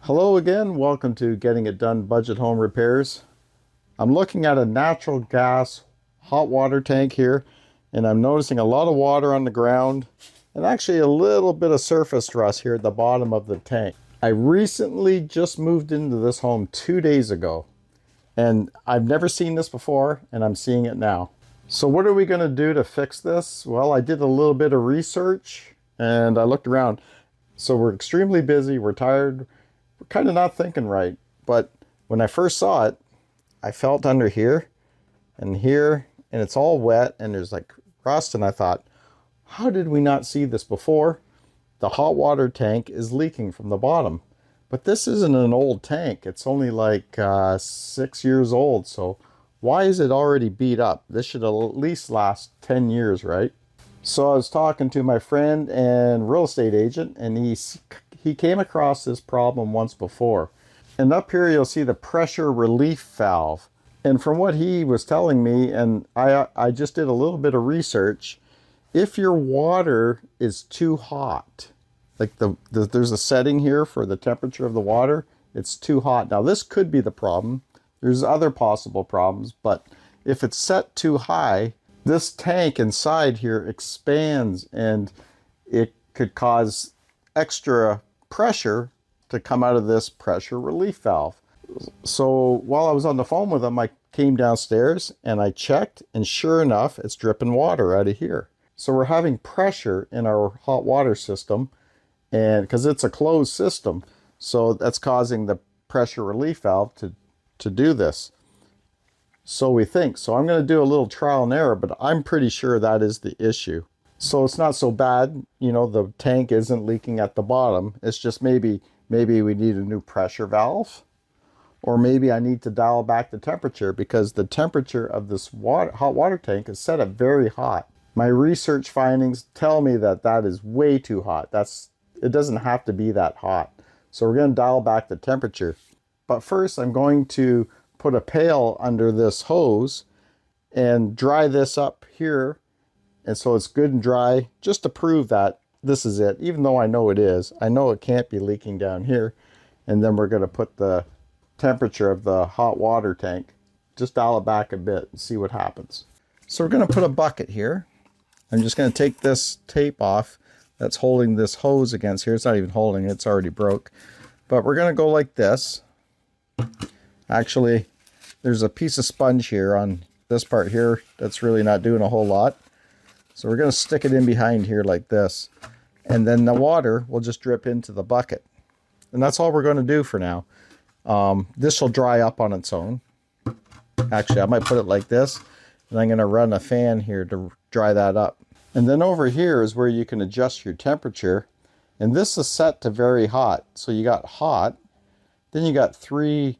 Hello again, welcome to Getting It Done Budget Home Repairs. I'm looking at a natural gas hot water tank here, and I'm noticing a lot of water on the ground and actually a little bit of surface rust here at the bottom of the tank. I recently just moved into this home 2 days ago, and I've never seen this before, and I'm seeing it now. So what are we going to do to fix this? Well, I did a little bit of research and I looked around. So we're extremely busy, we're tired, we're kind of not thinking right. But when I first saw it, I felt under here, and it's all wet and there's like rust, and I thought, how did we not see this before? The hot water tank is leaking from the bottom. But this isn't an old tank. It's only like 6 years old. So why is it already beat up? This should at least last 10 years, right? So I was talking to my friend and real estate agent, and he came across this problem once before. And up here you'll see the pressure relief valve. And from what he was telling me, and I just did a little bit of research, if your water is too hot, like there's a setting here for the temperature of the water, it's too hot. Now this could be the problem. There's other possible problems, but if it's set too high, this tank inside here expands and it could cause extra pressure to come out of this pressure relief valve. So while I was on the phone with him, I came downstairs and I checked, and sure enough, it's dripping water out of here. So we're having pressure in our hot water system, and because it's a closed system, so that's causing the pressure relief valve to do this. So we think. So I'm going to do a little trial and error, but I'm pretty sure that is the issue. So it's not so bad, you know, the tank isn't leaking at the bottom. It's just maybe we need a new pressure valve, or maybe I need to dial back the temperature, because the temperature of this hot water tank is set up very hot. My research findings tell me that that is way too hot. It doesn't have to be that hot. So we're going to dial back the temperature. But first I'm going to put a pail under this hose and dry this up here, and so it's good and dry, just to prove that this is it, even though I know it is. I know it can't be leaking down here. And then we're going to put the temperature of the hot water tank, just dial it back a bit and see what happens. So we're going to put a bucket here. I'm just going to take this tape off that's holding this hose against here. It's not even holding it, it's already broke. But we're going to go like this. Actually, there's a piece of sponge here on this part here that's really not doing a whole lot. So we're going to stick it in behind here like this. And then the water will just drip into the bucket. And that's all we're going to do for now. This will dry up on its own. Actually, I might put it like this. And I'm going to run a fan here to dry that up. And then over here is where you can adjust your temperature. And this is set to very hot. So you got hot. Then you got 3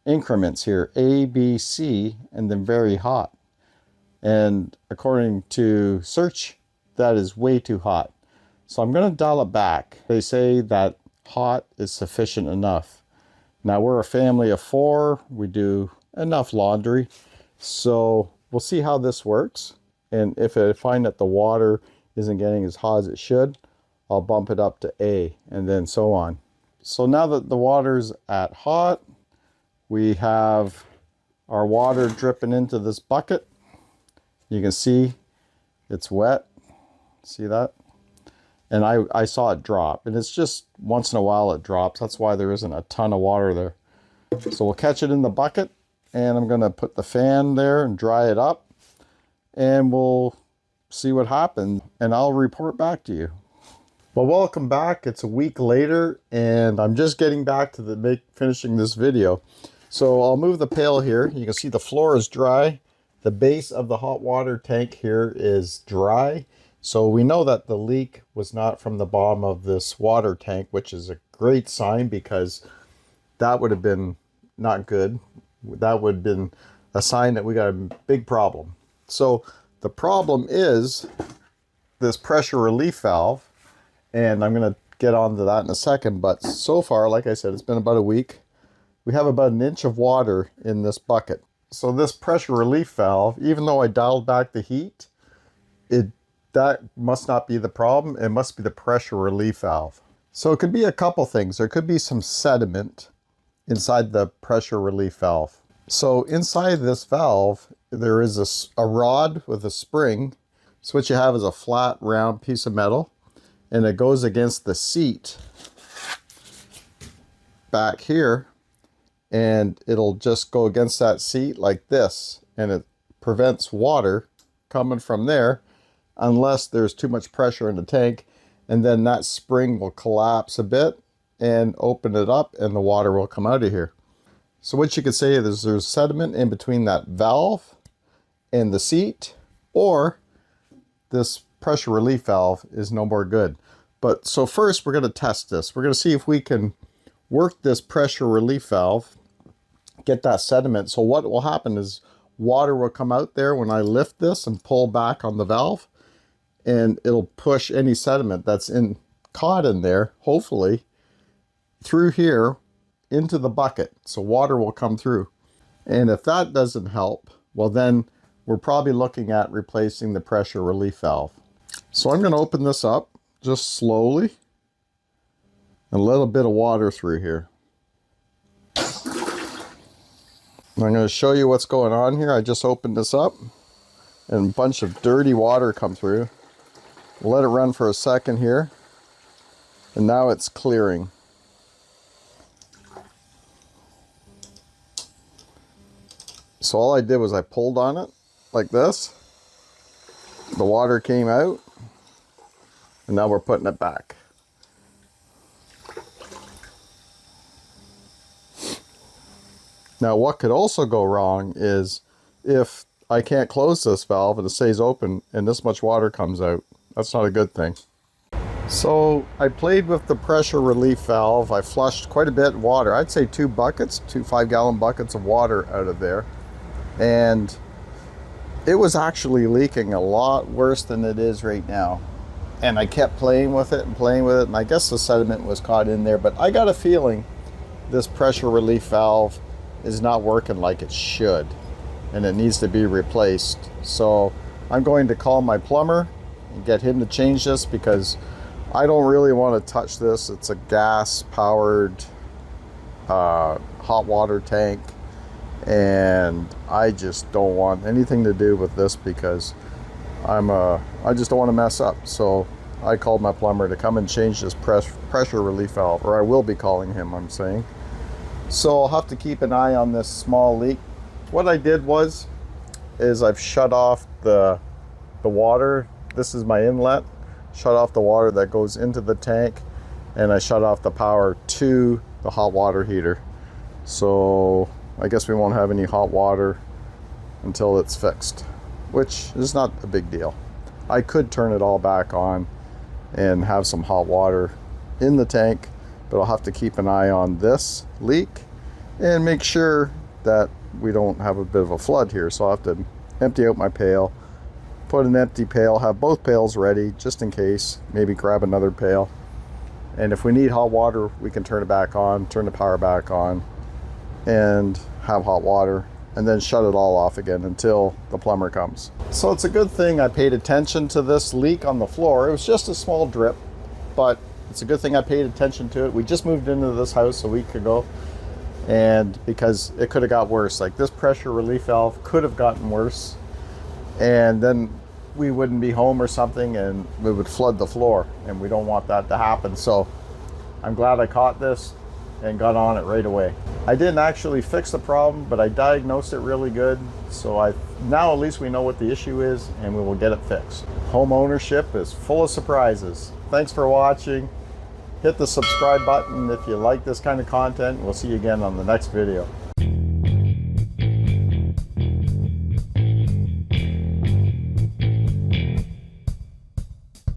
increments here, A, B, C, and then very hot. And according to search, that is way too hot. So I'm going to dial it back. They say that hot is sufficient enough. Now we're a family of 4. We do enough laundry. So we'll see how this works. And if I find that the water isn't getting as hot as it should, I'll bump it up to A, and then so on. So now that the water's at hot, we have our water dripping into this bucket. You can see it's wet. See that? And I saw it drop. And it's just once in a while it drops. That's why there isn't a ton of water there. So we'll catch it in the bucket. And I'm going to put the fan there and dry it up. And we'll see what happens. And I'll report back to you. Well, welcome back. It's a week later. And I'm just getting back to finishing this video. So I'll move the pail here. You can see the floor is dry. The base of the hot water tank here is dry. So we know that the leak was not from the bottom of this water tank, which is a great sign, because that would have been not good. That would have been a sign that we got a big problem. So the problem is this pressure relief valve, and I'm going to get onto that in a second. But so far, like I said, it's been about a week. We have about 1 inch of water in this bucket. So this pressure relief valve, even though I dialed back the heat, that must not be the problem. It must be the pressure relief valve. So it could be a couple things. There could be some sediment inside the pressure relief valve. So inside this valve, there is a rod with a spring. So what you have is a flat, round piece of metal, and it goes against the seat back here, and it'll just go against that seat like this, and it prevents water coming from there unless there's too much pressure in the tank, and then that spring will collapse a bit and open it up, and the water will come out of here. So what you could say is there's sediment in between that valve and the seat, or this pressure relief valve is no more good. But so first we're going to test this. We're going to see if we can work this pressure relief valve, get that sediment. So what will happen is water will come out there when I lift this and pull back on the valve, and it'll push any sediment that's caught in there, hopefully, through here into the bucket. So water will come through. And if that doesn't help, well then we're probably looking at replacing the pressure relief valve. So I'm going to open this up just slowly and let a bit of water through here. I'm going to show you what's going on here. I just opened this up and a bunch of dirty water come through. Let it run for a second here, and now it's clearing. So all I did was I pulled on it like this. The water came out, and now we're putting it back. Now what could also go wrong is if I can't close this valve and it stays open and this much water comes out. That's not a good thing. So I played with the pressure relief valve. I flushed quite a bit of water. I'd say 2 buckets, 2 5-gallon buckets of water out of there. And it was actually leaking a lot worse than it is right now. And I kept playing with it, and I guess the sediment was caught in there. But I got a feeling this pressure relief valve is not working like it should, and it needs to be replaced. So I'm going to call my plumber and get him to change this, because I don't really want to touch this. It's a gas powered hot water tank, and I just don't want anything to do with this, because I just don't want to mess up. So I called my plumber to come and change this pressure relief valve, or I will be calling him, I'm saying. So I'll have to keep an eye on this small leak. What I did is I've shut off the water. This is my inlet. Shut off the water that goes into the tank, and I shut off the power to the hot water heater. So I guess we won't have any hot water until it's fixed, which is not a big deal. I could turn it all back on and have some hot water in the tank, but I'll have to keep an eye on this leak and make sure that we don't have a bit of a flood here. So I'll have to empty out my pail, put an empty pail, have both pails ready just in case, maybe grab another pail. And if we need hot water, we can turn it back on, turn the power back on, and have hot water, and then shut it all off again until the plumber comes. So it's a good thing I paid attention to this leak on the floor. It was just a small drip, but it's a good thing I paid attention to it. We just moved into this house a week ago, and because it could have got worse. Like, this pressure relief valve could have gotten worse, and then we wouldn't be home or something, and we would flood the floor, and we don't want that to happen. So I'm glad I caught this and got on it right away. I didn't actually fix the problem, but I diagnosed it really good. So now at least we know what the issue is, and we will get it fixed. Home ownership is full of surprises. Thanks for watching. Hit the subscribe button if you like this kind of content. We'll see you again on the next video.